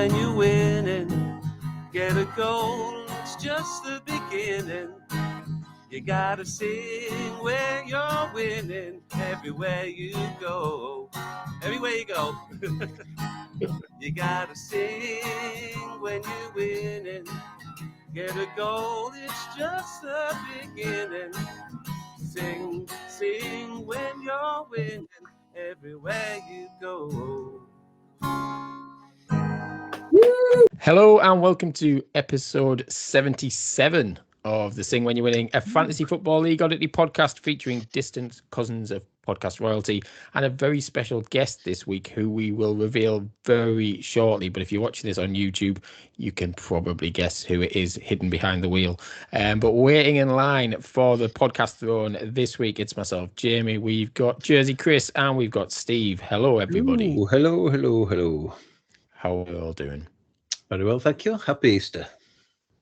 when you're winning. Get a goal, it's just the beginning. You gotta sing when you're winning. Everywhere you go. Everywhere you go. You gotta sing when you're winning. Get a goal, it's just the beginning. Sing, sing when you're winning. Everywhere you go. Hello and welcome to episode 77 of the Sing When You're Winning, a fantasy football league oddity podcast featuring distant cousins of podcast royalty and a very special guest this week who we will reveal very shortly. But if you're watching this on YouTube, you can probably guess who it is hidden behind the wheel. But waiting in line for the podcast throne this week, it's myself, Jamie. We've got Jersey Chris and we've got Steve. Hello, everybody. Ooh, hello. How are we all doing? Very well, thank you. Happy Easter.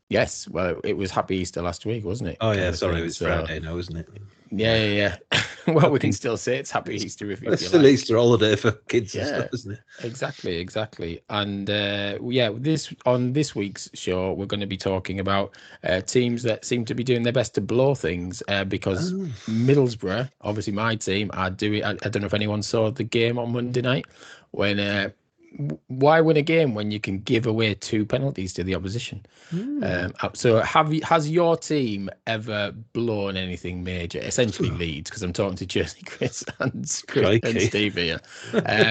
Yes, well, it was Happy Easter last week, wasn't it? Oh, yeah, sorry, it was Friday now, isn't it? Yeah. Well, we can still say it's Happy Easter if you like. It's still Easter holiday for kids and stuff, isn't it? Exactly. And on this week's show, we're going to be talking about teams that seem to be doing their best to blow things because Middlesbrough, obviously my team, are doing. I don't know if anyone saw the game on Monday night when. Why win a game when you can give away 2 penalties to the opposition? So has your team ever blown anything major? Essentially Leeds, because I'm talking to Jersey Chris and Steve here.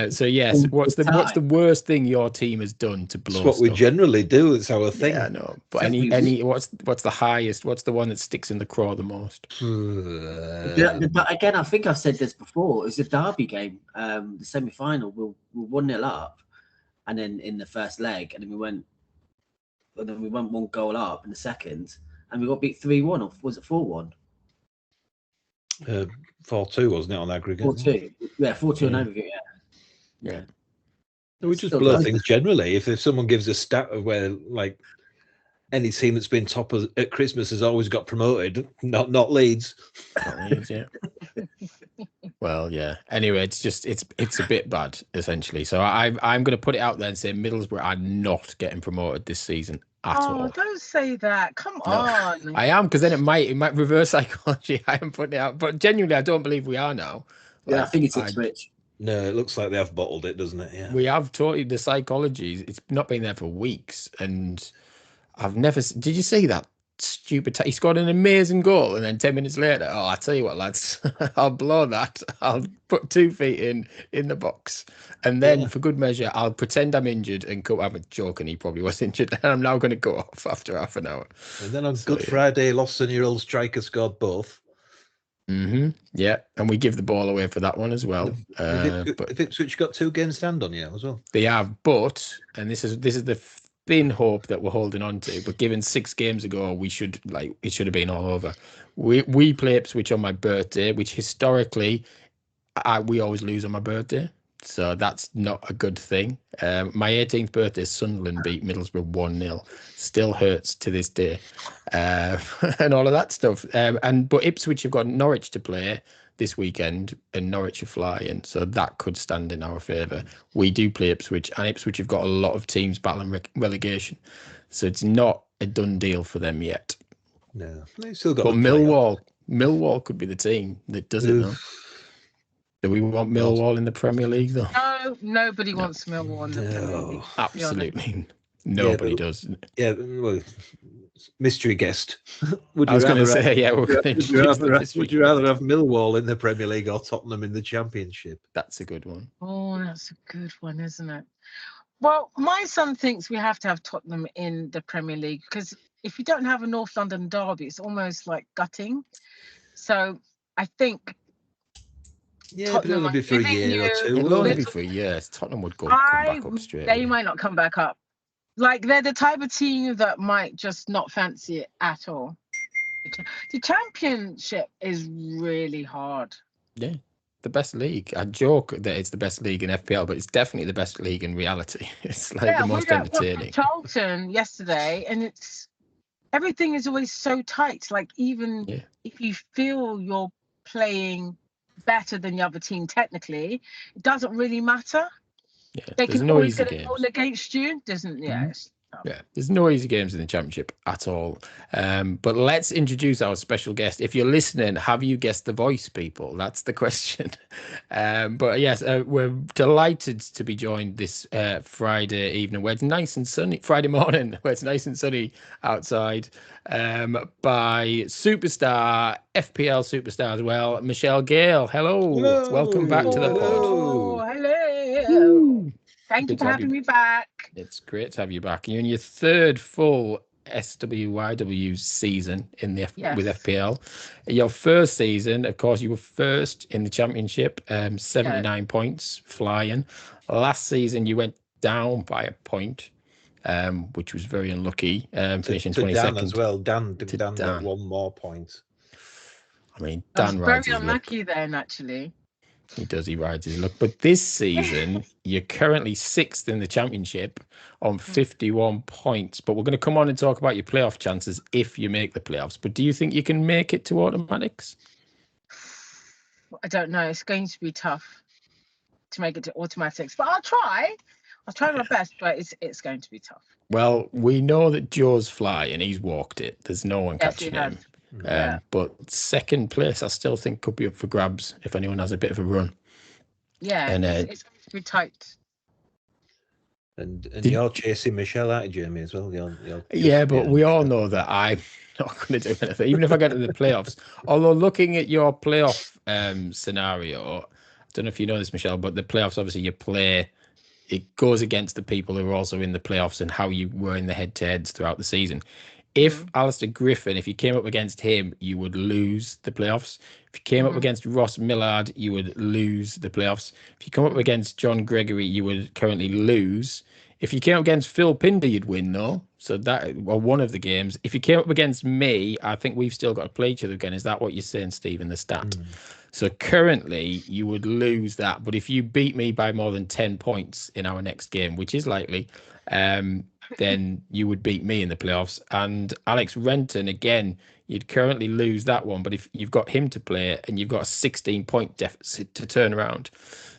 So yes, what's the worst thing your team has done to blow? It's what we generally do. It's our thing. Yeah, no. But any what's the highest? What's the one that sticks in the craw the most? But again, I think I've said this before. It was a derby game, the semi-final. We're 1-0 up. And then in the first leg, and then we went 1 goal up in the second, and we got beat 3-1, or was it 4-1? 4-2, wasn't it, on aggregate? 4-2. Yeah, 4-2 on aggregate, Yeah. We just blur things generally. If someone gives a stat of where, like, any team that's been top at Christmas has always got promoted, not Leeds. Not Leeds, yeah. Well, yeah. Anyway, it's a bit bad essentially. So I'm going to put it out there and say Middlesbrough are not getting promoted this season at all. Oh, don't say that. Come on. I am, because then it might reverse psychology. I am putting it out, but genuinely, I don't believe we are now. Yeah, I think it's a switch. No, it looks like they have bottled it, doesn't it? Yeah. We have taught the psychology. It's not been there for weeks, and I've never. Did you see that? Stupid. He scored an amazing goal, and then 10 minutes later, I tell you what, lads, I'll blow that. I'll put 2 feet in the box, and then for good measure, I'll pretend I'm injured and come. I'm joking. He probably was injured, and I'm now going to go off after half an hour. And then on Good Friday, Lawson-year-old striker scored both. Yeah, and we give the ball away for that one as well. But Ipswich got 2 games stand on you as well. They have, but this is the thin hope that we're holding on to, but given 6 games ago, it should have been all over. We play Ipswich on my birthday, which historically we always lose on my birthday, so that's not a good thing. My 18th birthday, Sunderland beat Middlesbrough 1-0. Still hurts to this day, and all of that stuff. But Ipswich have got Norwich to play this weekend, and Norwich are flying, so that could stand in our favour. We do play Ipswich, and Ipswich have got a lot of teams battling relegation, so it's not a done deal for them yet. No, they've still got. But Millwall could be the team that does it now. Do we want Millwall in the Premier League though? No, nobody wants Millwall in the Premier League. Absolutely. Nobody does. Yeah, well, mystery guest. Would you rather have Millwall in the Premier League or Tottenham in the Championship? That's a good one. Oh, that's a good one, isn't it? Well, my son thinks we have to have Tottenham in the Premier League because if you don't have a North London derby, it's almost like gutting. So I think. Yeah, but it'll be for a year or 2. It'll only be for a year. Tottenham would come back up straight. They might not come back up. Like, they're the type of team that might just not fancy it at all. The Championship is really hard. Yeah, the best league. I joke that it's the best league in FPL, but it's definitely the best league in reality. It's like the most entertaining. Charlton yesterday, and everything is always so tight. Like, even if you feel you're playing better than the other team technically, it doesn't really matter. Yeah, They there's can no always easy get a games. goal against you, doesn't? Yeah. It's tough. Yeah, there's no easy games in the Championship at all. But let's introduce our special guest. If you're listening, have you guessed the voice, people? That's the question. But yes, we're delighted to be joined this Friday evening where it's nice and sunny, Friday morning where it's nice and sunny outside, by superstar, FPL superstar as well, Michelle Gayle. Hello. Hello. Welcome back to the pod. Oh, hello. Woo. Thank you Good for to have having you. me back. It's great to have you back. You're in your third full SWYW season in the with Yes. FPL. Your first season, of course, you were first in the Championship, 79 points, flying. Last season, you went down by a point, which was very unlucky, finishing to 22nd. Dan as well. Dan to got Dan. 1 more point. I mean, I was Dan very rides his luck. unlucky then, actually. He does, he rides his luck. But this season, you're currently 6th in the Championship on 51 points. But we're going to come on and talk about your playoff chances if you make the playoffs. But do you think you can make it to automatics? I don't know. It's going to be tough to make it to automatics, but I'll try. I'll try my best, but it's going to be tough. Well, we know that Joe's fly and he's walked it. There's no one Yes, catching he has. him. Yeah. But second place, I still think could be up for grabs if anyone has a bit of a run. Yeah, And it's going to be tight. And you're chasing Michelle out, Jamie, as well. You're yeah, but we all know that I'm not going to do anything, even if I get to the playoffs. Although looking at your playoff scenario, I don't know if you know this, Michelle, but the playoffs, obviously, you play. It goes against the people who are also in the playoffs and how you were in the head-to-heads throughout the season. If Alistair Griffin, if you came up against him, you would lose the playoffs. If you came up against Ross Millard, you would lose the playoffs. If you come up against John Gregory, you would currently lose. If you came up against Phil Pinder, you'd win, though. So that, well, one of the games. If you came up against me, I think we've still got to play each other again. Is that what you're saying, Steve, in the stat? So currently, you would lose that. But if you beat me by more than 10 points in our next game, which is likely, then you would beat me in the playoffs. And Alex Renton, again, you'd currently lose that one. But if you've got him to play and you've got a 16-point deficit to turn around.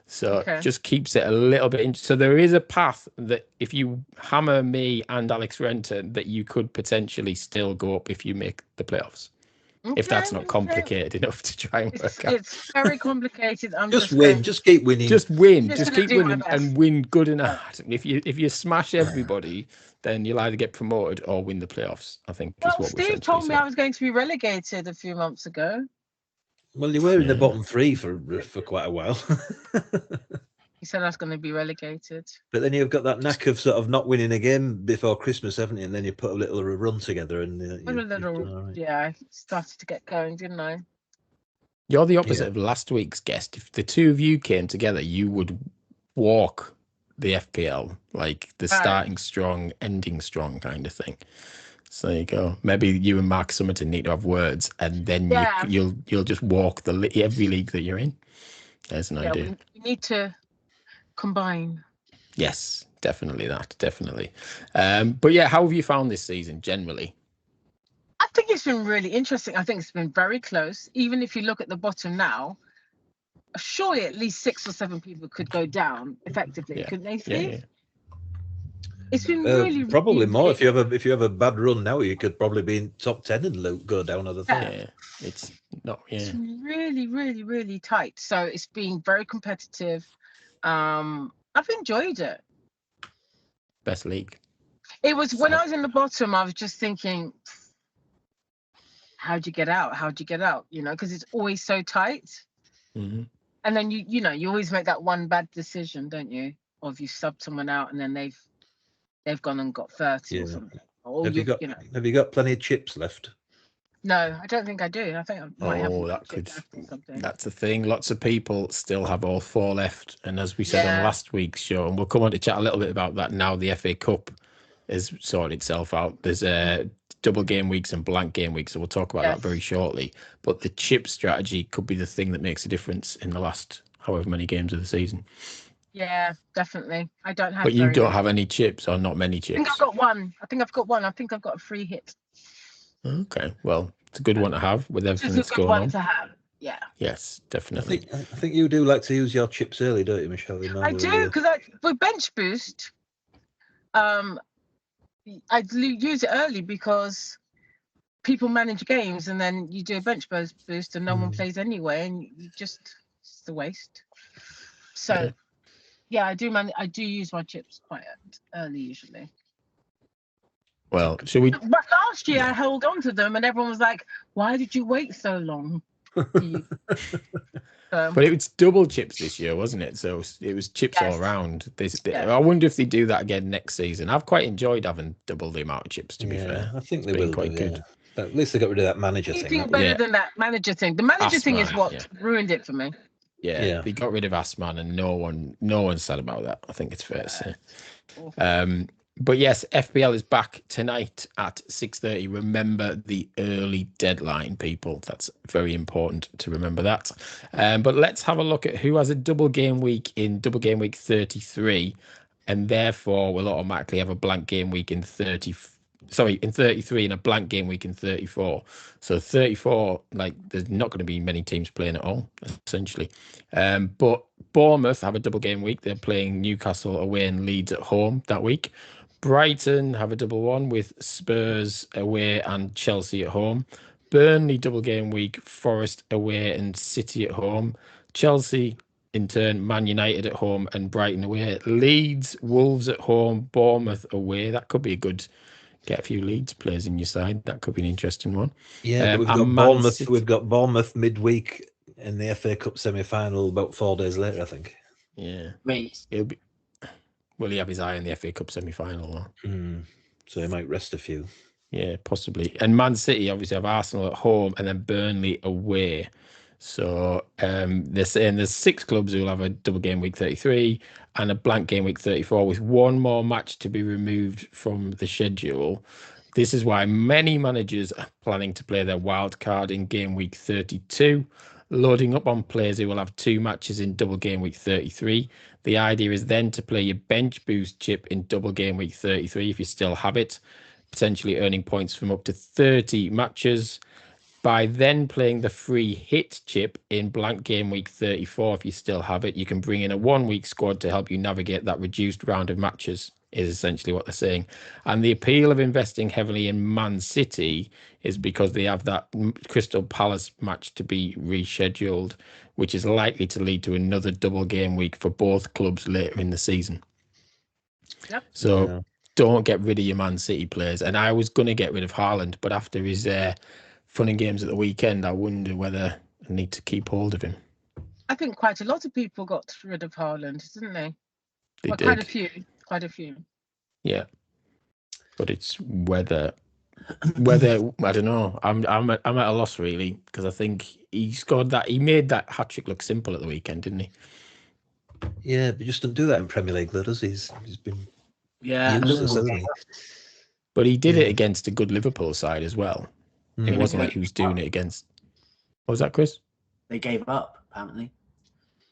So it just keeps it a little bit. So there is a path that if you hammer me and Alex Renton, that you could potentially still go up if you make the playoffs. If that's not complicated enough to try and work out. It's very complicated. I'm just win. Just keep winning. Just win. Just Just keep gonna do my winning best. and win good and hard. If you smash everybody, then you'll either get promoted or win the playoffs. I think is Well, what Steve told me I was going to be relegated a few months ago. Well, you were in the bottom 3 for quite a while. He said I was going to be relegated. But then you've got that knack of sort of not winning a game before Christmas, haven't you? And then you put a little run together, and Yeah, I started to get going, didn't I? You're the opposite of last week's guest. If the two of you came together, you would walk the FPL, like the starting strong, ending strong kind of thing. So there you go. Maybe you and Mark Summerton need to have words, and then you'll just walk every league that you're in. There's an idea. We need to combine. Yes, definitely that. Definitely. But yeah, how have you found this season generally? I think it's been really interesting. I think it's been very close. Even if you look at the bottom now, surely at least 6 or 7 people could go down effectively, couldn't they, Steve? Yeah. It's been really probably really, more. If you have a bad run now, you could probably be in top 10 and go down other things. Yeah, it's not. Yeah, it's really, really, really tight. So it's been very competitive. I've enjoyed it. Best league. It was when I was in the bottom, I was just thinking, how'd you get out? How'd you get out? You know, because it's always so tight. And then you always make that one bad decision, don't you? Or if you sub someone out and then they've gone and got 30 or something. Or have you got plenty of chips left? No, I don't think I do. I think I might have. That's the thing. Lots of people still have all 4 left, and as we said on last week's show, and we'll come on to chat a little bit about that now. The FA Cup has sorted itself out. There's double game weeks and blank game weeks, so we'll talk about that very shortly. But the chip strategy could be the thing that makes a difference in the last however many games of the season. Yeah, definitely. I don't have. But you don't have any chips, or not many chips. I think I've got one. I think I've got a free hit. Okay, well, it's a good one to have with everything that's going on. To have. Yeah. Yes, I definitely. think you do like to use your chips early, don't you, Michelle? I do, because with bench boost, I use it early because people manage games, and then you do a bench boost, and no one plays anyway, and it's a waste. So, yeah, I do use my chips quite early usually. Well, should we? But last year I held on to them, and everyone was like, "Why did you wait so long?" But it was double chips this year, wasn't it? So it was chips all around. I wonder if they do that again next season. I've quite enjoyed having double the amount of chips, to be fair. I think they will quite good. Yeah. But at least they got rid of that manager thing. Anything better than that manager thing. The manager thing is what ruined it for me. Yeah, they got rid of Asman, and no one said about that. I think it's fair to say. But yes, FPL is back tonight at 6:30. Remember the early deadline, people. That's very important to remember that. But let's have a look at who has a double game week in double game week 33, and therefore will automatically have a blank game week in 33 and a blank game week in 34. So 34, there's not going to be many teams playing at all, essentially. But Bournemouth have a double game week. They're playing Newcastle away and Leeds at home that week. Brighton have a double one with Spurs away and Chelsea at home. Burnley double game week, Forest away and City at home. Chelsea, in turn, Man United at home and Brighton away. Leeds, Wolves at home, Bournemouth away. That could be a good... Get a few Leeds players in your side. That could be an interesting one. Yeah, but we've got Bournemouth midweek in the FA Cup semi-final about 4 days later, I think. Yeah. Right. Will he have his eye on the FA Cup semi-final? So he might rest a few. Yeah, possibly. And Man City obviously have Arsenal at home and then Burnley away. So they're saying there's 6 clubs who will have a double game week 33 and a blank game week 34 with one more match to be removed from the schedule. This is why many managers are planning to play their wild card in game week 32, loading up on players who will have 2 matches in double game week 33. The idea is then to play your bench boost chip in double game week 33 if you still have it, potentially earning points from up to 30 matches. By then playing the free hit chip in blank game week 34, if you still have it, you can bring in a 1-week squad to help you navigate that reduced round of matches, is essentially what they're saying. And the appeal of investing heavily in Man City is because they have that Crystal Palace match to be rescheduled, which is likely to lead to another double game week for both clubs later in the season. Yep. So don't get rid of your Man City players. And I was going to get rid of Haaland, but after his fun and games at the weekend, I wonder whether I need to keep hold of him. I think quite a lot of people got rid of Haaland, didn't they? They did. Quite a few. Yeah, but it's whether I don't know. I'm at a loss really, because I think he made that hat trick look simple at the weekend, didn't he? Yeah, but just don't do that in Premier League, though, does he? He's been useless, hasn't he? But he did it against a good Liverpool side as well. It wasn't like he was doing it against... What was that, Chris? They gave up, apparently.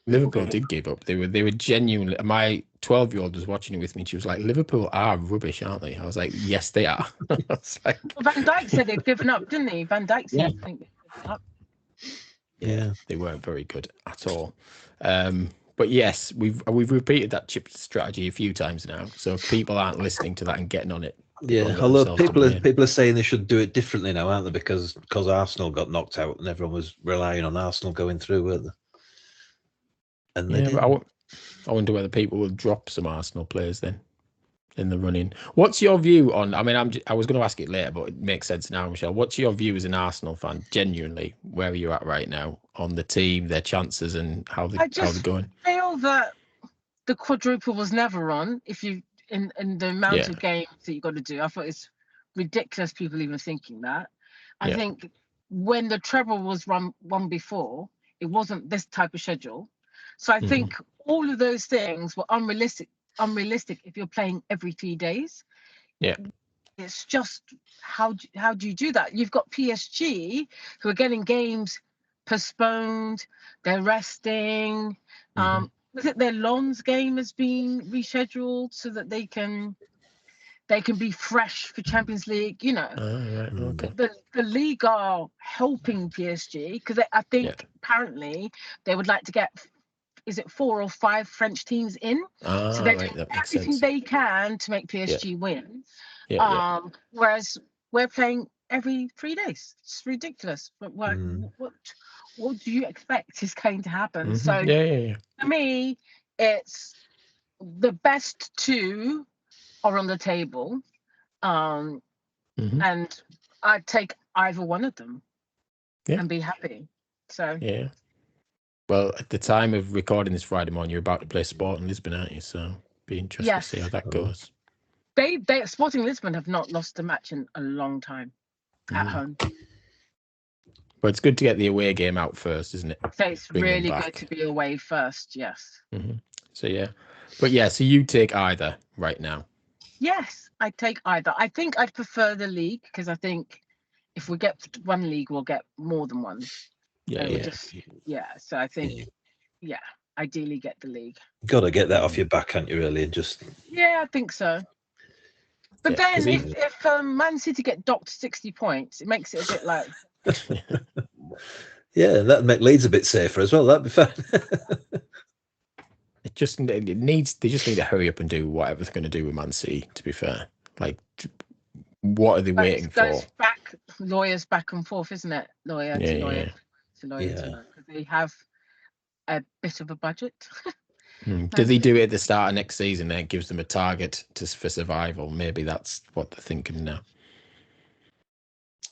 Liverpool did give up. They were genuinely... My 12-year-old was watching it with me, and she was like, Liverpool are rubbish, aren't they? I was like, yes, they are. I was like... Well, Van Dijk said they'd given up, didn't he? Van Dijk said they'd given up. Yeah, they weren't very good at all. But yes, we've repeated that chip strategy a few times now. So if people aren't listening to that and getting on it... Yeah, although people are saying they should do it differently now, aren't they? Because Arsenal got knocked out and everyone was relying on Arsenal going through, weren't they? And they did. But I wonder whether people will drop some Arsenal players then in the running. What's your view on? I mean, I was going to ask it later, but it makes sense now, Michelle. What's your view as an Arsenal fan? Genuinely, where are you at right now on the team, their chances, and how they're going? I feel that the quadruple was never on. If you in the amount of games that you got to do, I thought it's ridiculous people even thinking that. I think when the treble was won before, it wasn't this type of schedule. So I think all of those things were unrealistic if you're playing every 3 days. Yeah. It's just how do you do that? You've got PSG who are getting games postponed, they're resting. Was it their Lens game has been rescheduled so that they can they can be fresh for Champions League. You know, Right, okay. the league are helping PSG because I think apparently they would like to get, is it 4 or 5 French teams in? So they're doing everything they can to make PSG win. Whereas we're playing every 3 days. It's ridiculous. But what do you expect is going to happen? So for me, it's the best 2 are on the table, and I'd take either one of them and be happy. So well, at the time of recording this Friday morning, you're about to play Sporting Lisbon, aren't you? So be interesting to see how that goes. They Sporting Lisbon have not lost a match in a long time at home. But it's good to get the away game out first, isn't it? So it's really good to be away first, yes. So so you take either right now? Yes, I take either. I think I'd prefer the league because I think if we get one league, we'll get more than one. So I think, ideally get the league. Got to get that off your back, can't you, really? And just I think so. But then if Man City get docked 60 points, it makes it a bit like... that'd make Leeds a bit safer as well. That'd be fine. They just need to hurry up and do whatever they're going to do with Man City, to be fair. Like, what are they waiting for? Lawyers back and forth, isn't it? Lawyer to lawyer to lawyer to lawyer. Because they have a bit of a budget. Do they do it at the start of next season? Then it gives them a target for survival. Maybe that's what they're thinking now.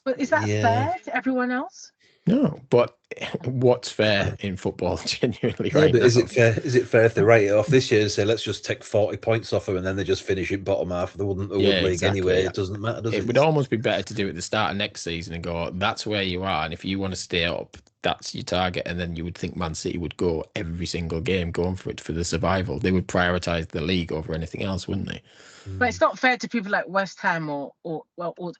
But is that fair to everyone else? No, but what's fair in football, genuinely, right? But is it fair? Is it fair if they write it off this year and say, let's just take 40 points off them, and then they just finish it bottom half of the league anyway? It doesn't matter, does it? It would almost be better to do it at the start of next season and go, that's where you are, and if you want to stay up, that's your target. And then you would think Man City would go every single game going for it for the survival. They would prioritise the league over anything else, wouldn't they? But it's not fair to people like West Ham or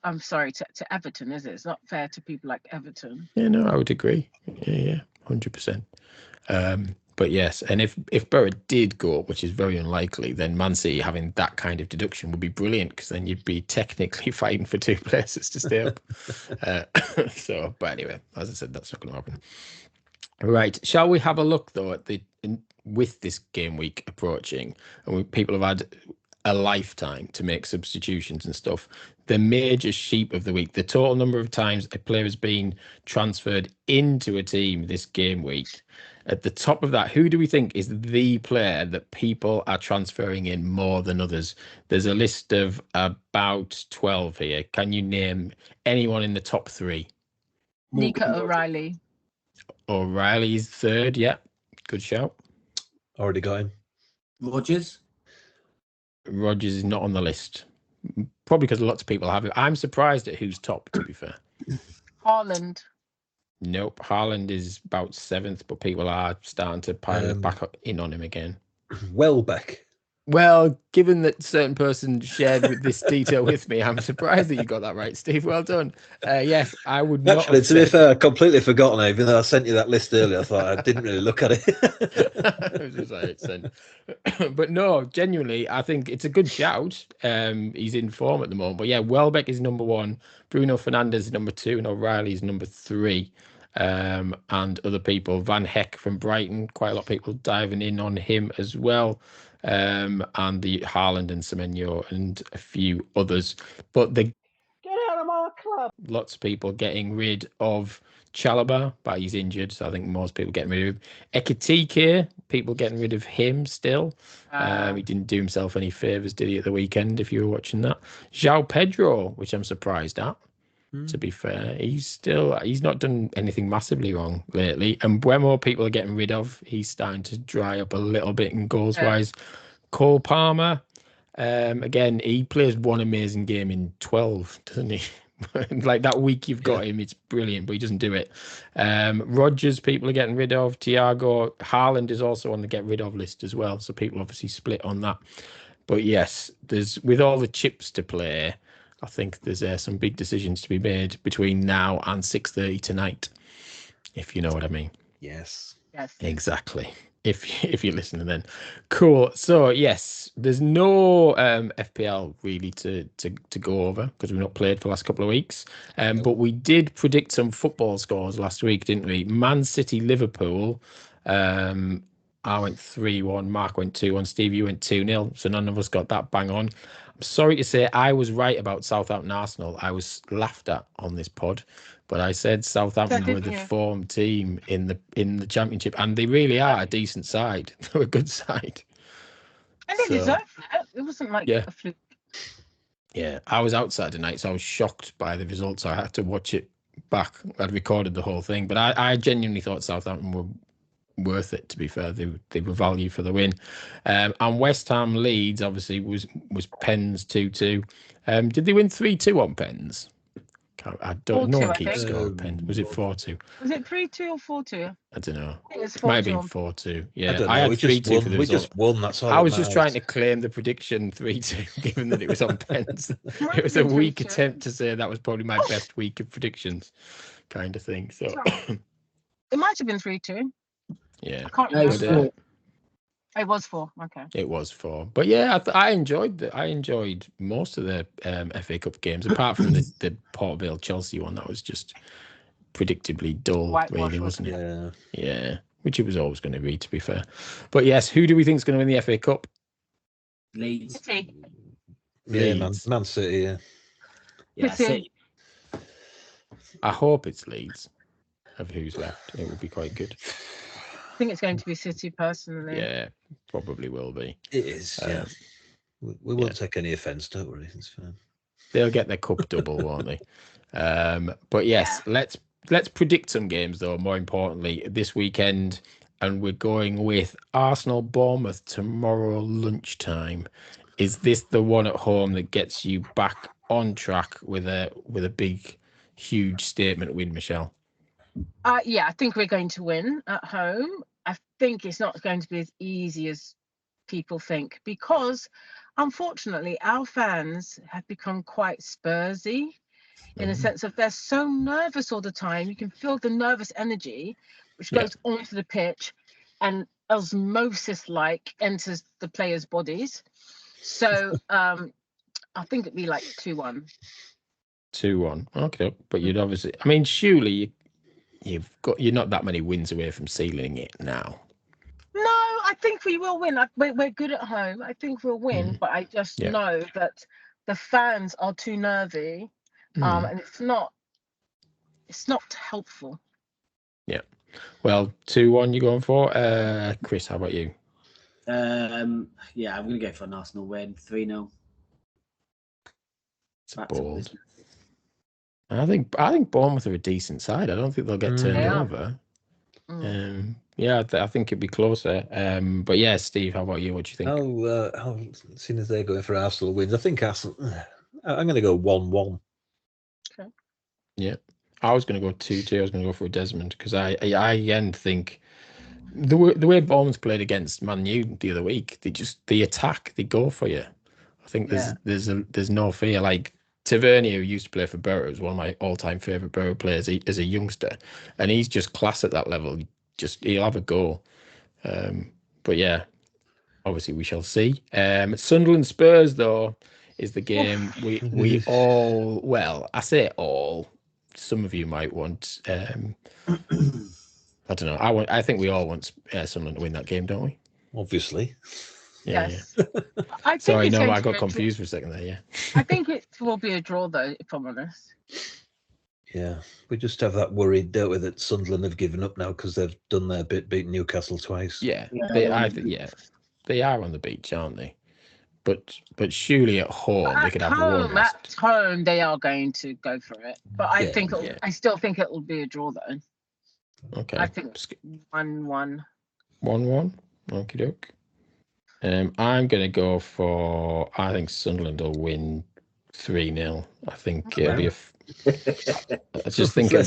I'm sorry, to Everton, is it? It's not fair to people like Everton. Yeah, no, I would agree. Yeah, 100%. But yes, and if Borough did go up, which is very unlikely, then Man City having that kind of deduction would be brilliant because then you'd be technically fighting for 2 places to stay up. But anyway, as I said, that's not going to happen. Right, shall we have a look though at with this game week approaching, and people have had a lifetime to make substitutions and stuff. The major sheep of the week, the total number of times a player has been transferred into a team this game week. At the top of that, who do we think is the player that people are transferring in more than others? There's a list of about 12 here. Can you name anyone in the top 3? Nico O'Reilly. O'Reilly's third, good shout. Already got him. Rodgers is not on the list. Probably because lots of people have it. I'm surprised at who's top, to be fair. Haaland. Nope. Haaland is about 7th, but people are starting to pile back in on him again. Welbeck. Well, given that certain person shared this detail with me, I'm surprised that you got that right, Steve. Well done. Yes, I would not. Actually, to be fair, I completely forgotten it. Even though I sent you that list earlier, I thought I didn't really look at it. But no, genuinely, I think it's a good shout. He's in form at the moment. But yeah, Welbeck is number 1, Bruno Fernandes is number 2, and O'Reilly is number 3. And other people, Van Heck from Brighton, quite a lot of people diving in on him as well. And the Haaland and Semenyo and a few others. But get out of my club. Lots of people getting rid of Chalobah, but he's injured, so I think most people getting rid of him. Ekitike, people getting rid of him still. He didn't do himself any favours, did he, at the weekend, if you were watching that. João Pedro, which I'm surprised at. To be fair, he's not done anything massively wrong lately. And where more people are getting rid of, he's starting to dry up a little bit in goals wise. Cole Palmer, again, he plays one amazing game in 12, doesn't he? Like that week you've got him, it's brilliant, but he doesn't do it. Rodgers, people are getting rid of. Thiago, Haaland is also on the get rid of list as well. So people obviously split on that. But yes, with all the chips to play, I think there's some big decisions to be made between now and 6:30 tonight, if you know what I mean. Yes. Exactly. if you're listening, then cool. So yes, there's no FPL really to go over because we've not played for the last couple of weeks. But we did predict some football scores last week, didn't we? Man City, Liverpool. I went 3-1. Mark went 2-1. Steve, you went 2-0. So none of us got that bang on. I'm sorry to say I was right about Southampton Arsenal. I was laughed at on this pod, but I said Southampton were the form team in the Championship, and they really are a decent side. They're a good side. And they deserved it. It wasn't like a fluke. Yeah, I was outside tonight, so I was shocked by the results. I had to watch it back. I'd recorded the whole thing, but I genuinely thought Southampton were worth it, to be fair. They were value for the win. And West Ham Leeds obviously was Pens 2-2. Did they win 3-2 on Pens? I don't know. No one keeps score on Pens. Was it 4-2? Was it 3-2 or 4-2? I don't know. I think it was Might have been 4-2. Yeah, I had 3-2 for the we just won. That's all. I was just trying to claim the prediction 3-2, given that it was on Pens. It was a weak attempt to say that was probably my best week of predictions, kind of thing. So it might have been 3-2. Yeah, I can't remember. It was 4. Okay. It was 4, but yeah, I enjoyed most of the FA Cup games, apart from the Port Vale Chelsea one. That was just predictably dull, really, wasn't it? Yeah, which it was always going to be, to be fair. But yes, who do we think is going to win the FA Cup? Leeds. City. Yeah, Man City. Yeah, City. I hope it's Leeds. Of who's left, it would be quite good. I think it's going to be City, personally. Yeah, probably will be. It is. Yeah, we won't take any offence. Don't worry, it's fine. They'll get their cup double, won't they? But yes, let's predict some games though. More importantly, this weekend, and we're going with Arsenal Bournemouth tomorrow lunchtime. Is this the one at home that gets you back on track with a big, huge statement win, Michelle? Yeah, I think we're going to win at home. I think it's not going to be as easy as people think, because unfortunately our fans have become quite Spursy in a sense of they're so nervous all the time. You can feel the nervous energy which goes onto the pitch and osmosis-like enters the players' bodies. So I think it'd be like 2-1. 2-1. Okay, but you'd obviously, I mean, surely you're not that many wins away from sealing it now. No, I think we will win. We're good at home. I think we'll win, but I just know that the fans are too nervy, and it's not helpful. Yeah. Well, 2-1 you're going for. Chris, how about you? Yeah, I'm going to go for an Arsenal win, 3-0. It's bold. I think Bournemouth are a decent side. I don't think they'll get turned over. I think it'd be closer. But yeah, Steve, how about you? What do you think? Seeing as they're going for Arsenal wins, I think Arsenal. I'm going to go 1-1. Okay. Yeah, I was going to go 2-2. I was going to go for a Desmond because I again think the way Bournemouth played against Man U the other week, they attack, they go for you. I think there's no fear. Like Tavernier, who used to play for Borough, is one of my all-time favourite Borough players as a youngster, and he's just class at that level. He'll have a go. But yeah, obviously we shall see. Sunderland Spurs though is the game we all, well, I say all. Some of you might want. I don't know. I think we all want Sunderland to win that game, don't we? Obviously. Yes. I Sorry, no, I got confused for a second there. Yeah. I think it will be a draw, though, if I'm honest. Yeah, we just have that worry, don't we, that Sunderland have given up now because they've done their bit, beat Newcastle twice. Yeah, they are on the beach, aren't they? But surely at home they could have one. At home, they are going to go for it. But I still think it will be a draw, though. Okay. I think 1-1. 1-1. Okie doke. I'm going to go for. I think Sunderland will win 3-0. I think it'll be I just think it'll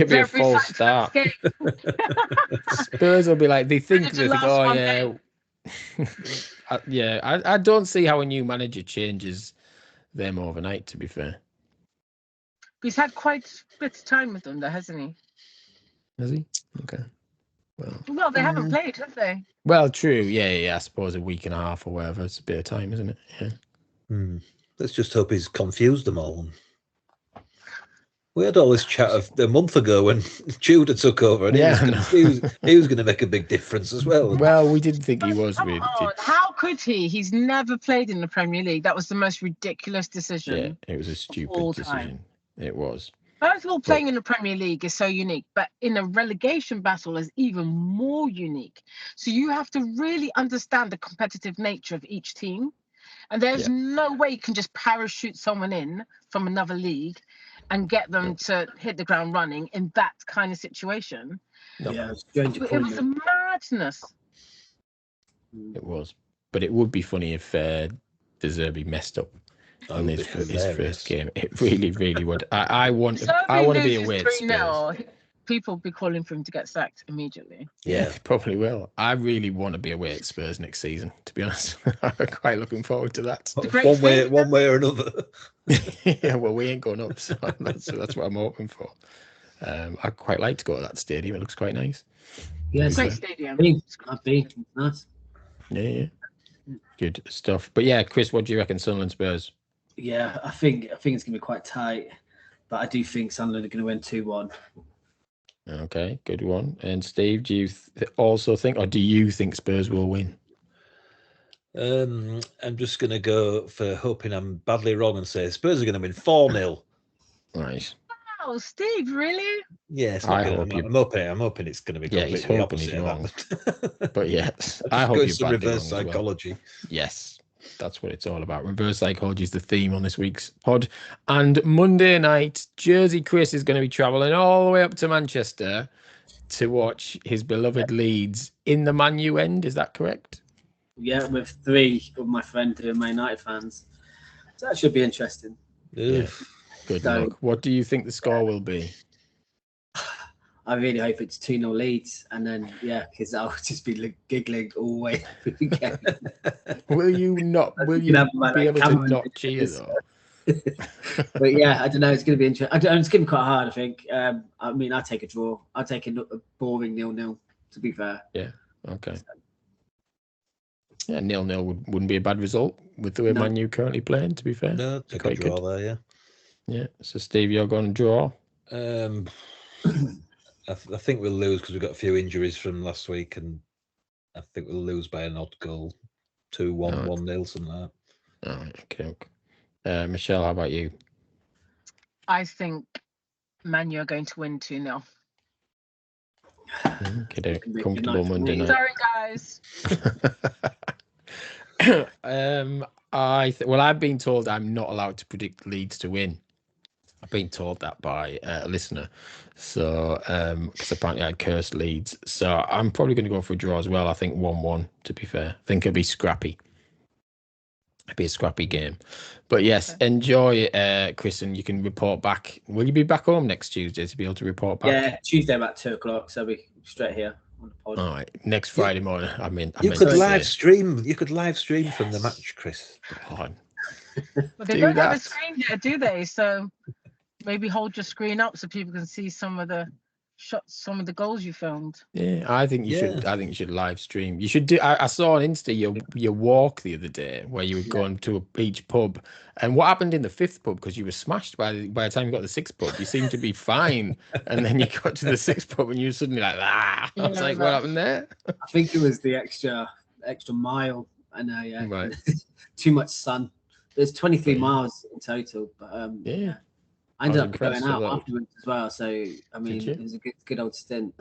be a false start. Spurs will be like, they think oh yeah. I don't see how a new manager changes them overnight, to be fair. He's had quite a bit of time with them, though, hasn't he? Has he? Okay. Well, they haven't played, have they? Well, true. Yeah. I suppose a week and a half or whatever. It's a bit of time, isn't it? Yeah. Let's just hope he's confused them all. We had all this chat a month ago when Tudor took over, and he was going to make a big difference as well. Well, we didn't think he was. Come on, how could he? He's never played in the Premier League. That was the most ridiculous decision. Yeah, it was a stupid decision. It was. First of all, playing in the Premier League is so unique, but in a relegation battle is even more unique. So you have to really understand the competitive nature of each team. And there's no way you can just parachute someone in from another league and get them to hit the ground running in that kind of situation. No. Yeah, it was a madness. It was. But it would be funny if De Zerbi messed up on his first game. It really, really would. I want to be away at Spurs. People be calling for him to get sacked immediately. Yeah, probably will. I really want to be away at Spurs next season, to be honest. I'm quite looking forward to that. One way or another. Yeah, well, we ain't going up, so that's what I'm hoping for. I'd quite like to go to that stadium. It looks quite nice. Yeah, it's a great stadium. It's nice. Yeah. Good stuff. But yeah, Chris, what do you reckon, Sunderland Spurs? Yeah, I think it's going to be quite tight, but I do think Sunderland are going to win 2-1. Okay, good one. And Steve, do you also think, or do you think Spurs will win? I'm just going to go for hoping I'm badly wrong and say Spurs are going to win 4-0. Right. Wow, Steve, really? Yes, I'm hoping it's going to be completely opposite of that. But yes, I hope you're some reverse psychology. Well. Yes, that's what it's all about. Reverse psychology is the theme on this week's pod. And Monday night, Jersey Chris is going to be travelling all the way up to Manchester to watch his beloved Leeds in the Man U end. Is that correct? Yeah, with 3 of my friends who are Man United fans. So that should be interesting. Yeah. Good luck. What do you think the score will be? I really hope it's 2-0 Leeds, and then because I'll just be giggling all the way through the game. Will you be able to not cheer though? But yeah, I don't know. It's going to be interesting. It's going to be quite hard, I think. I mean, I'll take a draw. I'll take a boring 0-0. To be fair. Yeah. Okay. Yeah, 0-0 wouldn't be a bad result with the way Man U currently playing. To be fair, no, take a draw there. Yeah. Yeah. So Steve, you're going to draw. I think we'll lose because we've got a few injuries from last week, and I think we'll lose by an odd goal, 2-1, 1-0, something like that. All right, okay. Michelle, how about you? I think Man U are going to win 2-0. Okay, comfortable Monday night. Sorry, guys. I've been told I'm not allowed to predict Leeds to win. I've been told that by a listener. So, because apparently I cursed Leeds. So I'm probably going to go for a draw as well. I think 1-1, to be fair. I think it'll be scrappy. It'll be a scrappy game. But yes, enjoy, Chris, and you can report back. Will you be back home next Tuesday to be able to report back? Yeah, Tuesday about 2 o'clock. So I'll be straight here on the pod. All right, next Friday morning. You could live stream from the match, Chris. Well, they don't have a screen here, do they? So maybe hold your screen up so people can see some of the shots, some of the goals you filmed. Yeah, I think you should. I think you should live stream. You should do. I saw on Insta your walk the other day where you were going to a beach pub, and what happened in the 5th pub, because you were smashed by the time you got to the 6th pub. You seemed to be fine, and then you got to the 6th pub and you were suddenly like, I was like, what happened there? I think it was the extra mile. I know, yeah. Right. Too much sun. There's 23 miles in total, but yeah. I ended up going out afterwards as well. So I mean, it was a good old stint.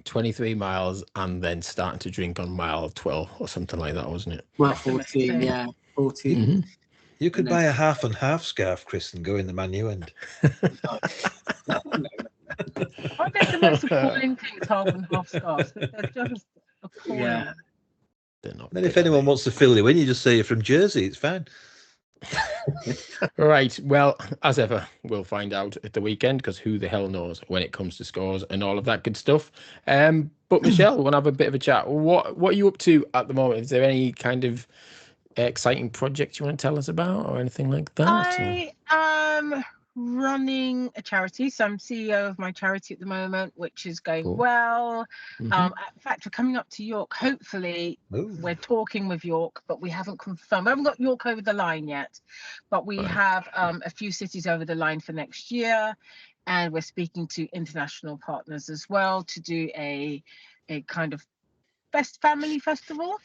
23 miles and then starting to drink on mile 12 or something like that, wasn't it? Well, 14, yeah, 14. Mm-hmm. You could buy a half and half scarf, Chris, and go in the Man U end. Aren't they the most appalling things, half and half scarves? They're just appalling. Yeah. Then if anyone wants to fill you in, you just say you're from Jersey. It's fine. Right. Well, as ever, we'll find out at the weekend, because who the hell knows when it comes to scores and all of that good stuff. But Michelle, we want to have a bit of a chat. What are you up to at the moment? Is there any kind of exciting project you want to tell us about or anything like that? I am running a charity. So I'm CEO of my charity at the moment, which is going Cool. well. Mhm. In fact, we're coming up to York. Hopefully, Ooh. we're talking with York, but we haven't confirmed. We haven't got York over the line yet, but we Right. have a few cities over the line for next year. And we're speaking to international partners as well to do a kind of best family festival.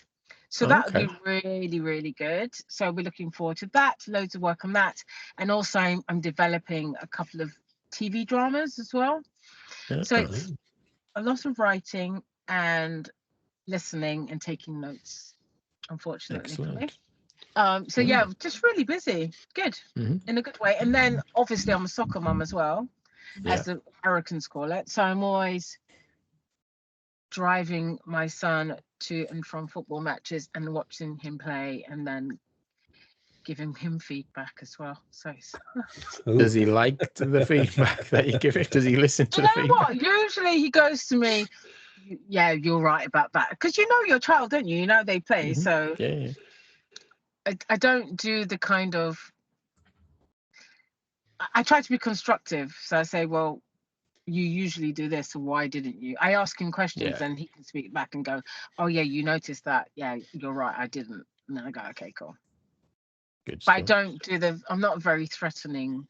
So that would be really, really good. So we're looking forward to that. Loads of work on that. And also I'm developing a couple of TV dramas as well. So it's a lot of writing and listening and taking notes, unfortunately for me. So yeah, just really busy. Good. In a good way. And then obviously I'm a soccer mum as well, as the Americans call it. So I'm always driving my son to and from football matches and watching him play, and then giving him feedback as well. So does he like the feedback that you give him? Does he listen to the feedback? What? Usually he goes to me, yeah, you're right about that, because you know your child, don't you? You know they play. So yeah. I don't do the kind of, I try to be constructive. So I say, well, you usually do this, so why didn't you? I ask him questions and he can speak back and go, oh yeah, you noticed that. Yeah, you're right, I didn't. And then I go, okay, cool. Good But I don't do I'm not a very threatening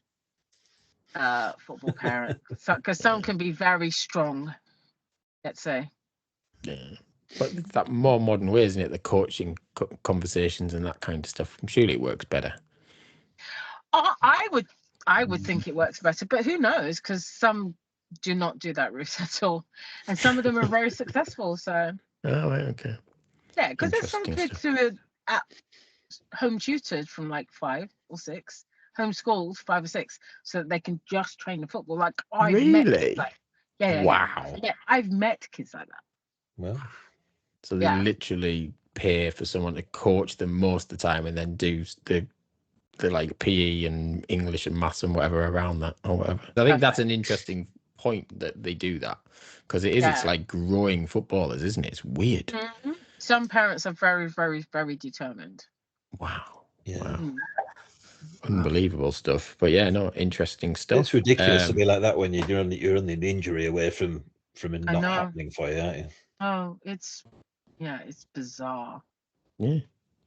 football parent. So because some can be very strong, let's say. Yeah. But that more modern way, isn't it? The coaching conversations and that kind of stuff. I'm sure it works better. I would think it works better, but who knows? Because some do not do that route at all, and some of them are very successful. So okay. Yeah, because there's some kids who are at home tutored from like 5 or 6, homeschooled 5 or 6, so that they can just train the football. Like I've met kids like, wow. Yeah, I've met kids like that. Well, so they literally pay for someone to coach them most of the time, and then do the like PE and English and maths and whatever around that or whatever. I think that's an interesting point that they do that, because it's like growing footballers, isn't it? It's weird. Some parents are very, very, very determined. Wow. Yeah. Unbelievable stuff. But yeah, no, interesting stuff. It's ridiculous to be like that when you're only the injury away from it not happening for you, aren't you? Oh, it's bizarre. Yeah.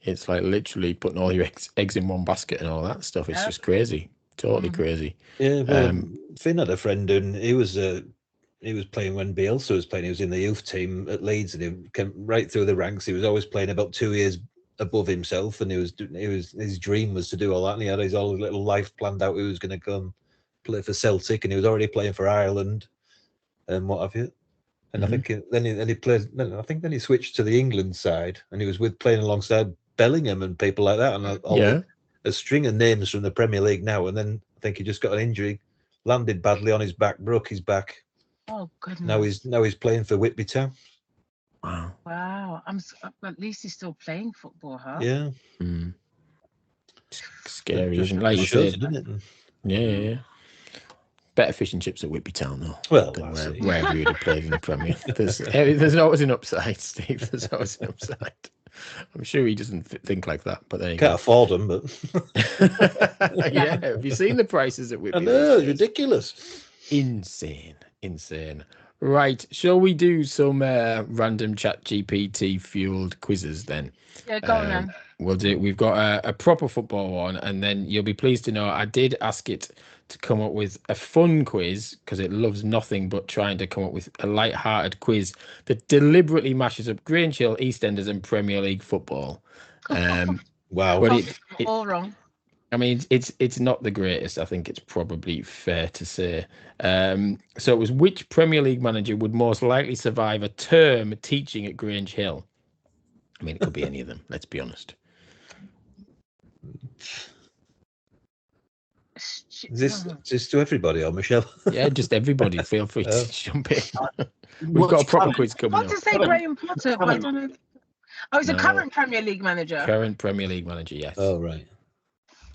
It's like literally putting all your eggs in one basket and all that stuff. It's just crazy. Totally crazy. Yeah, well, Finn had a friend, and he was playing when Bielsa was playing. He was in the youth team at Leeds, and he came right through the ranks. He was always playing about 2 years above himself, and his dream was to do all that, and he had his whole little life planned out. He was going to go and play for Celtic, and he was already playing for Ireland and what have you. And I think then he played. I think then he switched to the England side, and he was playing alongside Bellingham and people like that, and a string of names from the Premier League now. And then I think he just got an injury, landed badly on his back, broke his back. Oh goodness! Now he's playing for Whitby Town. Wow! At least he's still playing football, huh? Yeah. Scary, isn't it? Like you said, isn't it? Yeah. Better fish and chips at Whitby Town, though. Well, than wherever you'd have played in the Premier. There's always an upside, Steve. There's always an upside. I'm sure he doesn't think like that, but there you can't afford them. But yeah, have you seen the prices at Whitby? I know, it's ridiculous. Insane. Right, shall we do some random ChatGPT fueled quizzes then? Yeah, go on then. We've got a proper football one, and then you'll be pleased to know I did ask it to come up with a fun quiz, because it loves nothing but trying to come up with a light-hearted quiz that deliberately mashes up Grange Hill, EastEnders and Premier League football. Wow. But all wrong. I mean, it's not the greatest. I think it's probably fair to say. So it was, which Premier League manager would most likely survive a term teaching at Grange Hill? I mean, it could be any of them, let's be honest. Is this to everybody or Michelle? Yeah, just everybody. Feel free to jump in. We've got a proper quiz coming up. What to say, Graham Potter? But I don't know. Oh, he's a current Premier League manager. Current Premier League manager, yes. Oh, right.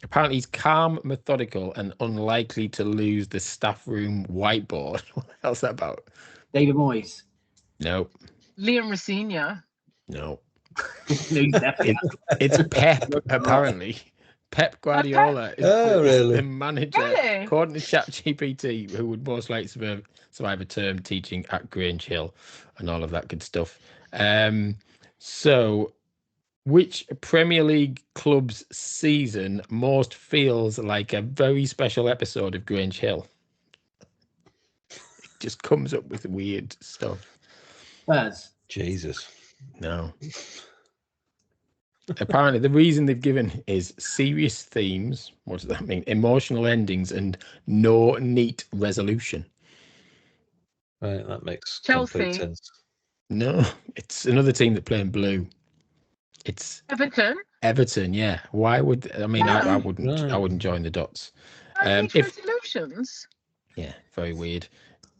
Apparently, he's calm, methodical, and unlikely to lose the staff room whiteboard. What the hell's that about? David Moyes. No. Liam Rosenior. No. No, definitely. It's Pep, apparently. Pep Guardiola is really? the manager, Really? according to ChatGPT, who would most likely survive a term teaching at Grange Hill and all of that good stuff. So, which Premier League club's season most feels like a very special episode of Grange Hill? It just comes up with weird stuff. Spurs. Jesus. No. Apparently, the reason they've given is serious themes. What does that mean? Emotional endings and no neat resolution. Right, that makes Chelsea. complete sense. No, it's another team that play in blue. It's Everton. Yeah. Why would I mean? I wouldn't. Right. I wouldn't join the dots. Resolutions. Yeah, very weird.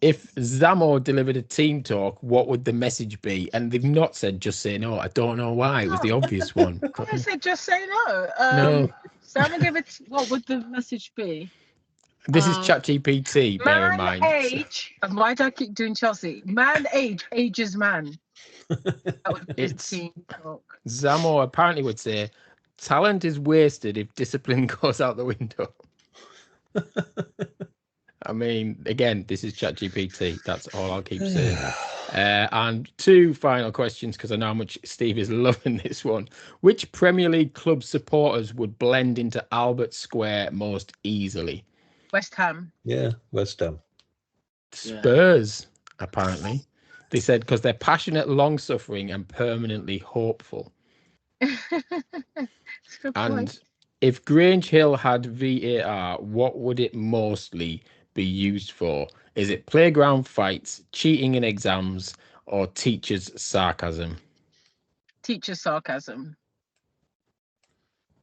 If Zamo delivered a team talk, what would the message be? And they've not said just say no. I don't know why. It was the obvious one. I said just say no. No. So I'm gonna give it. What would the message be? This is ChatGPT. Bear in mind. Age. And why do I keep doing Chelsea? Man age. Age is man. That would be It's team talk. Zamo apparently would say, talent is wasted if discipline goes out the window. I mean, again, this is ChatGPT. That's all I'll keep saying. And two final questions, because I know how much Steve is loving this one. Which Premier League club supporters would blend into Albert Square most easily? West Ham. Yeah, West Ham. Spurs, apparently. They said because they're passionate, long-suffering, and permanently hopeful. And if Grange Hill had VAR, what would it mostly be used for? Is it playground fights, cheating in exams, or teachers' sarcasm? Teacher sarcasm.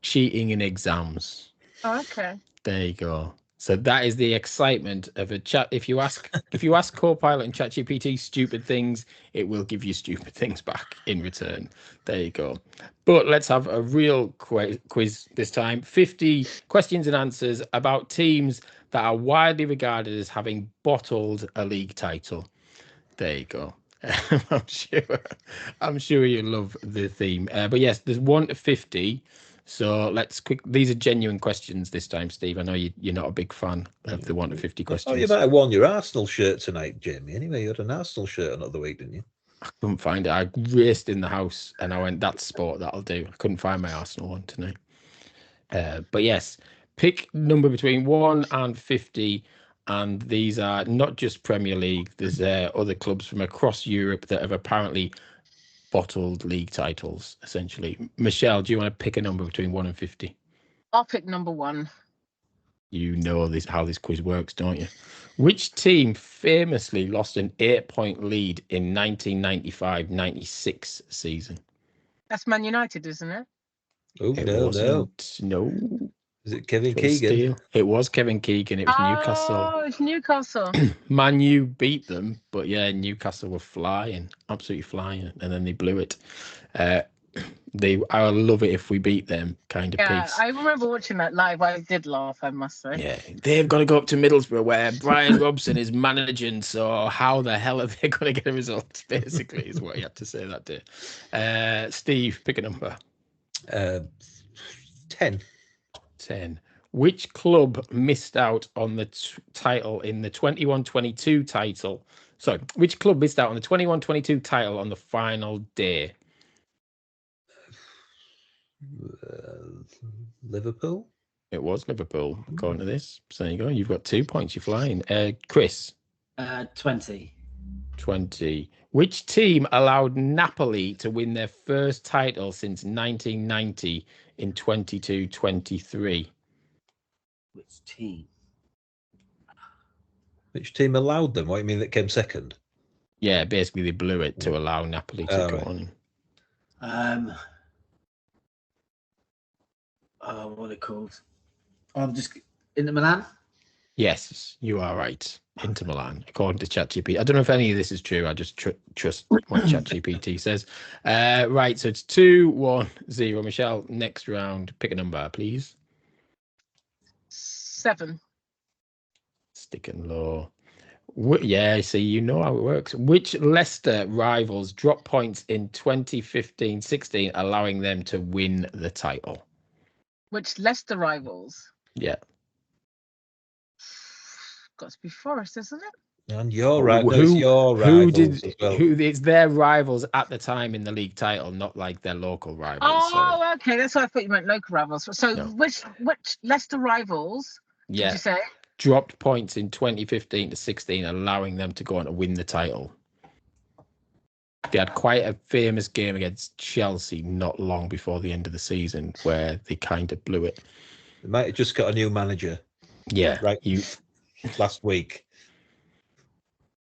Cheating in exams. Oh, okay. There you go. So that is the excitement of a chat. If you ask Copilot and ChatGPT stupid things, it will give you stupid things back in return. There you go. But let's have a real quiz this time. 50 questions and answers about teams that are widely regarded as having bottled a league title. There you go. I'm sure you love the theme. But yes, there's 1 to 50. So let's these are genuine questions this time, Steve. I know you're not a big fan of the 1 to 50 questions. Oh, you might have worn your Arsenal shirt tonight, Jamie. Anyway, you had an Arsenal shirt another week, didn't you? I couldn't find it. I raced in the house and I went, that's sport, that'll do. I couldn't find my Arsenal one tonight. But yes, pick number between 1 and 50. And these are not just Premier League. There's other clubs from across Europe that have apparently bottled league titles, essentially. Michelle, do you want to pick a number between 1 and 50? I'll pick number 1. You know how this quiz works, don't you? Which team famously lost an 8-point lead in 1995-96 season? That's Man United, isn't it? Oh, No. Is it Kevin Keegan? Steele. It was Kevin Keegan. It was Newcastle. Oh, it's Newcastle. Man U beat them, but yeah, Newcastle were flying, absolutely flying, and then they blew it. I love it if we beat them kind of piece. I remember watching that live. I did laugh, I must say. Yeah, they've got to go up to Middlesbrough where Brian Robson is managing, so how the hell are they going to get a result, basically, is what he had to say that day. Steve, pick a number. 10. 10. Which club missed out on the title in the 21-22 title? Sorry, which club missed out on the 21-22 title on the final day? Liverpool? It was Liverpool, according to this. So there you go. You've got 2 points. You're flying. Chris? 20. 20. Which team allowed Napoli to win their first title since 1990 in 22-23? Which team? Which team allowed them? What do you mean that came second? Yeah, basically they blew it to allow Napoli to go on. What are they called? I'm just Inter Milan. Yes, you are right. Inter Milan, according to ChatGPT. I don't know if any of this is true. I just trust what ChatGPT says. Right, so it's 2-1-0. Michelle, next round, pick a number, please. 7. Sticking low. Yeah, see, you know how it works. Which Leicester rivals dropped points in 2015-16, allowing them to win the title? Which Leicester rivals? Yeah. Got to be Forest, isn't it? And you're right. No, it's your rivals as well. It's their rivals at the time in the league title, not like their local rivals. Oh, okay. That's why I thought you meant local rivals. So No. which Leicester rivals did you say? Dropped points in 2015 to 16, allowing them to go on to win the title. They had quite a famous game against Chelsea not long before the end of the season where they kind of blew it. They might have just got a new manager. Yeah. Right. Last week.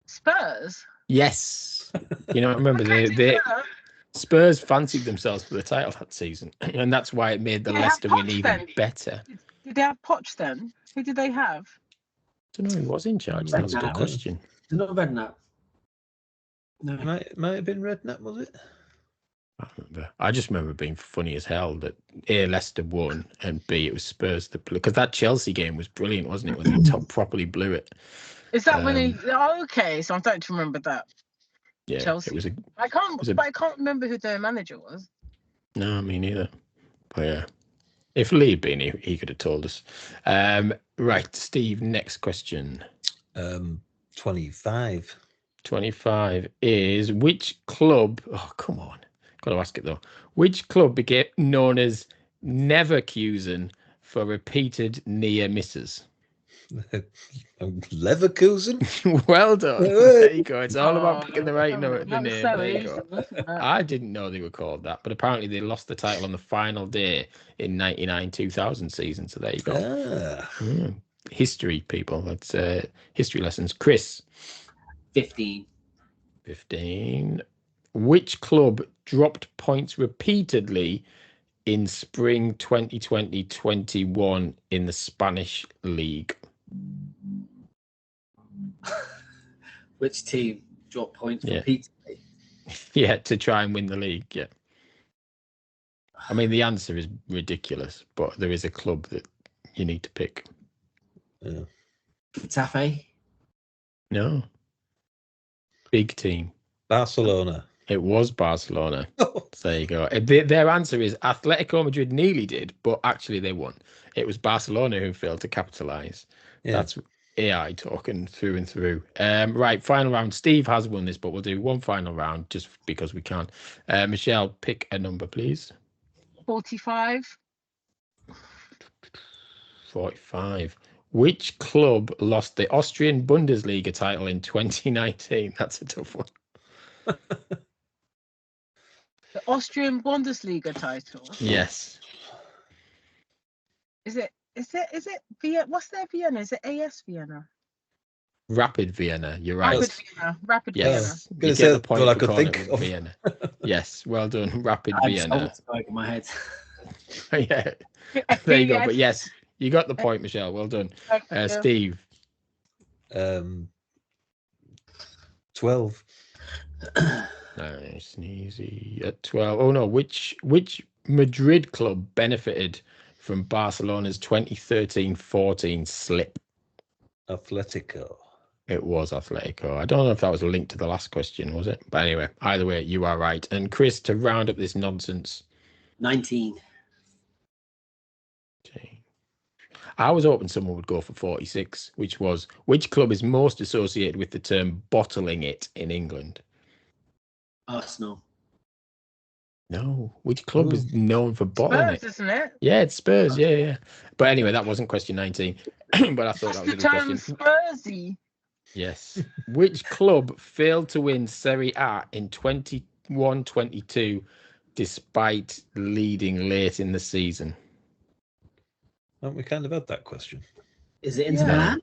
Spurs? Yes. You know, remember they Spurs fancied themselves for the title that season, and that's why it made the Leicester win even better. Did they have Poch then? Who did they have? I don't know who was in charge. That was a good question. Not Redknapp. No. Might have been Redknapp, was it? I don't remember. I just remember it being funny as hell that A, Leicester won, and B, it was Spurs that blew. Because that Chelsea game was brilliant, wasn't it? When they properly blew it. Is that when he? Oh, okay, so I don't remember that. Yeah, Chelsea. It was I can't remember who their manager was. No, me neither. But yeah, if Lee had been here, he could have told us. Right, Steve. Next question. 25. 25 is which club? Oh, come on. Got to ask it though. Which club became known as Neverkusen for repeated near misses? Leverkusen. Well done. There you go. It's all about picking the right that name. was There so you easy, go. wasn't it? I didn't know they were called that, but apparently they lost the title on the final day in 99-2000 season. So there you go. History, people. That's history lessons. Chris. 15. 15. Which club dropped points repeatedly in spring 2020-21 in the Spanish league? Which team dropped points repeatedly? Yeah, to try and win the league. Yeah. I mean, the answer is ridiculous, but there is a club that you need to pick. Yeah. Getafe? No. Big team. Barcelona. It was Barcelona. So there you go. Their answer is Atletico Madrid nearly did, but actually they won. It was Barcelona who failed to capitalise. Yeah. That's AI talking through and through. Right, final round. Steve has won this, but we'll do one final round just because we can. Michelle, pick a number, please. 45. 45. Which club lost the Austrian Bundesliga title in 2019? That's a tough one. The Austrian Bundesliga title. Yes. Is it Vienna? What's their Vienna? Is it AS Vienna? Rapid Vienna. You're right. Rapid Yes. Vienna. You get the point for calling it Vienna. Yes. Well done. Rapid Vienna. In my head. Yeah. There you go. But yes, you got the point, Michelle. Well done. Steve. 12. Nice and easy. At 12. Oh no, which Madrid club benefited from Barcelona's 2013-14 slip? Atletico. It was Atletico. I don't know if that was linked to the last question, was it? But anyway, either way, you are right. And Chris, to round up this nonsense. 19. I was hoping someone would go for 46, which was which club is most associated with the term bottling it in England? Arsenal. No. Which club is known for bottling Spurs, isn't it? Yeah, it's Spurs. Yeah. But anyway, that wasn't question 19. But I thought that was a good question. Spursy. Yes. Which club failed to win Serie A in 21-22 despite leading late in the season? Haven't we kind of had that question? Is it Inter Milan?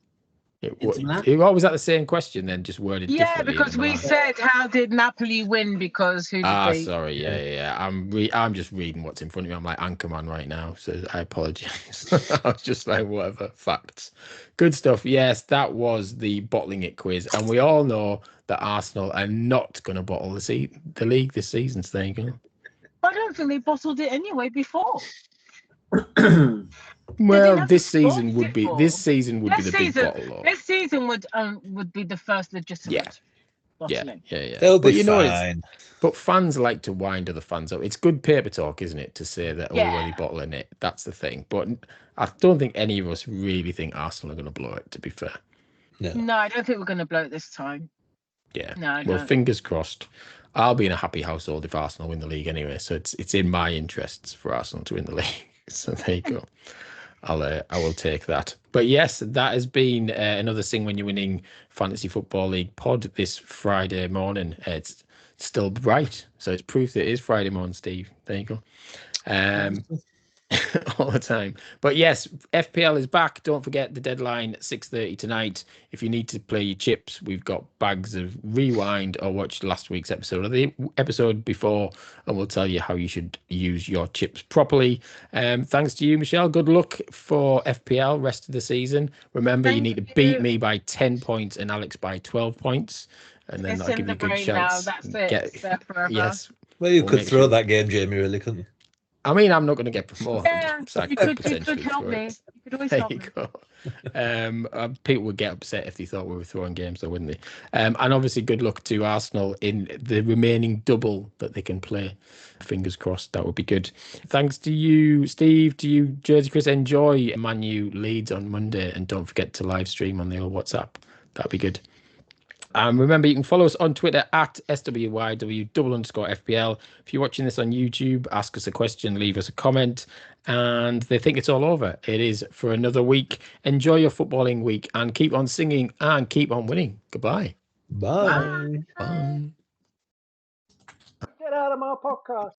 It always had the same question, then just worded differently. Yeah, because we said, how did Napoli win? Because who did they? Sorry, yeah. I'm just reading what's in front of me. I'm like Anchorman right now, so I apologize. I was just like, whatever, facts. Good stuff. Yes, that was the bottling it quiz, and we all know that Arsenal are not going to bottle the league this season. So there you go. I don't think they bottled it anyway before. Well, this season would be the big bottle. This season would be the first legitimate bottling. Yeah. They'll be But you know what, fine. but fans like to wind other fans up. It's good paper talk, isn't it, to say that, oh, well, Yeah. they're bottling it. That's the thing. But I don't think any of us really think Arsenal are going to blow it, to be fair. No, I don't think we're going to blow it this time. Yeah. No, I Well, don't. fingers crossed. I'll be in a happy household if Arsenal win the league anyway. So it's in my interests for Arsenal to win the league. So there you go. I will take that. But yes, that has been another Sing When You're Winning Fantasy Football League pod this Friday morning. It's still bright, so it's proof that it is Friday morning, Steve. There you go. All the time. But yes, FPL is back. Don't forget the deadline 6:30 tonight. If you need to play your chips, we've got bags of rewind or watch last week's episode or the episode before, and we'll tell you how you should use your chips properly. Thanks to you, Michelle. Good luck for FPL rest of the season. Remember, you need to beat me by 10 points and Alex by 12 points. And then It's that'll in give you the a good brain chance. now. That's it. It's there forever. Yes. Well, you We'll could make throw sure. that game, Jamie, really, couldn't you? I mean, I'm not going to get promoted. Yeah, So I you could could potentially help throw me. it. You could always There help you me. go. People would get upset if they thought we were throwing games, though, wouldn't they? And obviously, good luck to Arsenal in the remaining double that they can play. Fingers crossed, that would be good. Thanks to you, Steve, to you, Jersey Chris. Enjoy Man U Leeds on Monday, and don't forget to live stream on the old WhatsApp. That'd be good. Remember, you can follow us on Twitter at SWYW_FPL. If you're watching this on YouTube, ask us a question, leave us a comment, and they think it's all over. It is for another week. Enjoy your footballing week and keep on singing and keep on winning. Goodbye. Bye. Bye. Get out of my podcast.